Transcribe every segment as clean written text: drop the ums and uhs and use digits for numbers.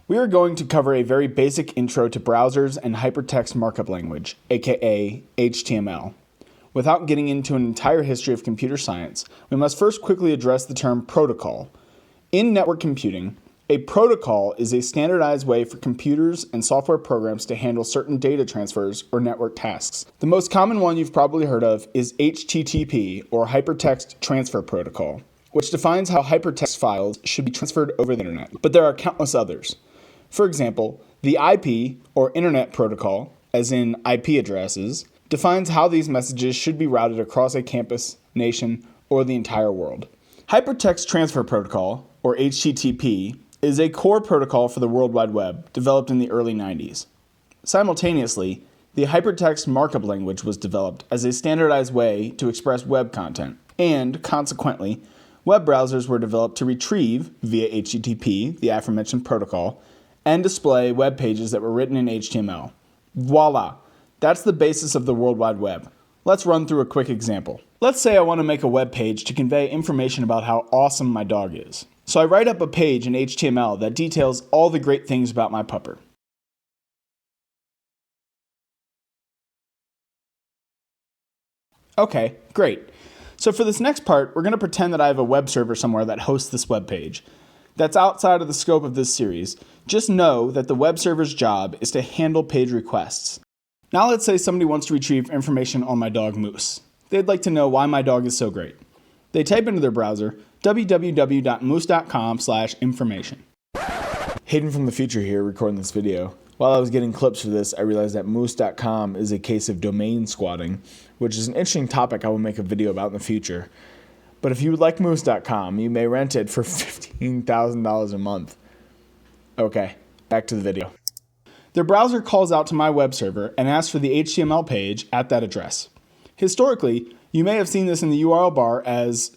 We are going to cover a very basic intro to browsers and hypertext markup language, aka HTML. Without getting into an entire history of computer science, we must first quickly address the term protocol. In network computing, a protocol is a standardized way for computers and software programs to handle certain data transfers or network tasks. The most common one you've probably heard of is HTTP, or Hypertext Transfer Protocol, which defines how hypertext files should be transferred over the internet. But there are countless others. For example, the IP, or Internet Protocol, as in IP addresses, defines how these messages should be routed across a campus, nation, or the entire world. Hypertext Transfer Protocol, or HTTP, is a core protocol for the World Wide Web, developed in the early 90s. Simultaneously, the hypertext markup language was developed as a standardized way to express web content, and, consequently, web browsers were developed to retrieve, via HTTP, the aforementioned protocol, and display web pages that were written in HTML. Voila! That's the basis of the World Wide Web. Let's run through a quick example. Let's say I want to make a web page to convey information about how awesome my dog is. So I write up a page in HTML that details all the great things about my pupper. Okay, great. So for this next part, we're going to pretend that I have a web server somewhere that hosts this web page. That's outside of the scope of this series. Just know that the web server's job is to handle page requests. Now let's say somebody wants to retrieve information on my dog Moose. They'd like to know why my dog is so great. They type into their browser www.moose.com/information. Hayden from the future here recording this video. While I was getting clips for this, I realized that moose.com is a case of domain squatting, which is an interesting topic I will make a video about in the future. But if you would like moose.com, you may rent it for $15,000 a month. Okay, back to the video. Their browser calls out to my web server and asks for the HTML page at that address. Historically, you may have seen this in the URL bar as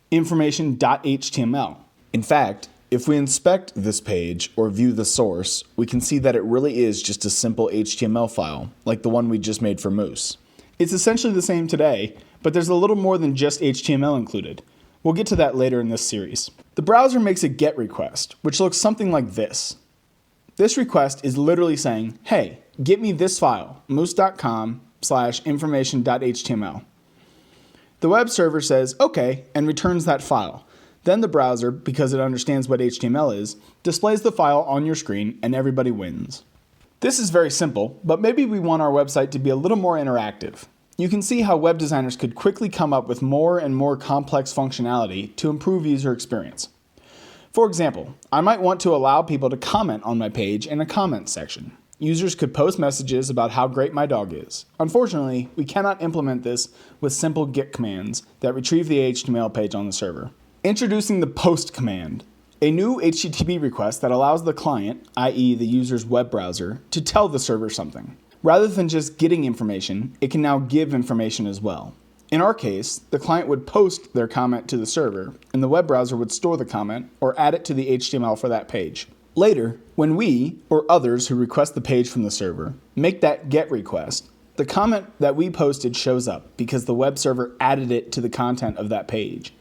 information.html. In fact, if we inspect this page or view the source, we can see that it really is just a simple HTML file, like the one we just made for Moose. It's essentially the same today, but there's a little more than just HTML included. We'll get to that later in this series. The browser makes a GET request, which looks something like this. This request is literally saying, hey, get me this file, moose.com/information.html. The web server says, okay, and returns that file. Then the browser, because it understands what HTML is, displays the file on your screen and everybody wins. This is very simple, but maybe we want our website to be a little more interactive. You can see how web designers could quickly come up with more and more complex functionality to improve user experience. For example, I might want to allow people to comment on my page in a comments section. Users could post messages about how great my dog is. Unfortunately, we cannot implement this with simple GET commands that retrieve the HTML page on the server. Introducing the POST command, a new HTTP request that allows the client, i.e. the user's web browser, to tell the server something. Rather than just getting information, it can now give information as well. In our case, the client would post their comment to the server, and the web browser would store the comment or add it to the HTML for that page. Later, when we, or others who request the page from the server, make that GET request, the comment that we posted shows up because the web server added it to the content of that page.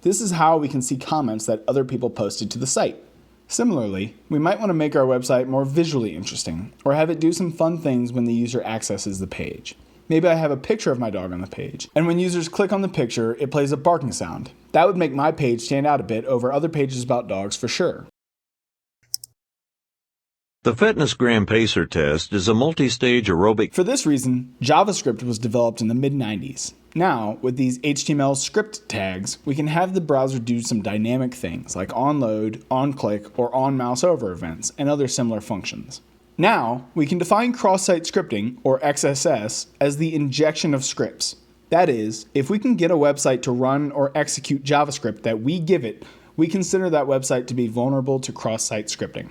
This is how we can see comments that other people posted to the site. Similarly, we might want to make our website more visually interesting, or have it do some fun things when the user accesses the page. Maybe I have a picture of my dog on the page, and when users click on the picture, it plays a barking sound. That would make my page stand out a bit over other pages about dogs for sure. The FitnessGram Pacer test is a multi-stage aerobic. For this reason, JavaScript was developed in the mid-90s. Now, with these HTML script tags, we can have the browser do some dynamic things like onload, onClick, or on-mouse over events, and other similar functions. Now, we can define cross-site scripting, or XSS, as the injection of scripts. That is, if we can get a website to run or execute JavaScript that we give it, we consider that website to be vulnerable to cross-site scripting.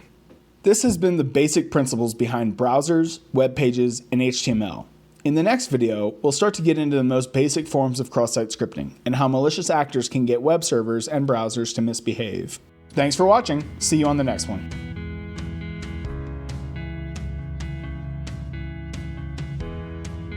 This has been the basic principles behind browsers, web pages, and HTML. In the next video, we'll start to get into the most basic forms of cross-site scripting and how malicious actors can get web servers and browsers to misbehave. Thanks for watching. See you on the next one.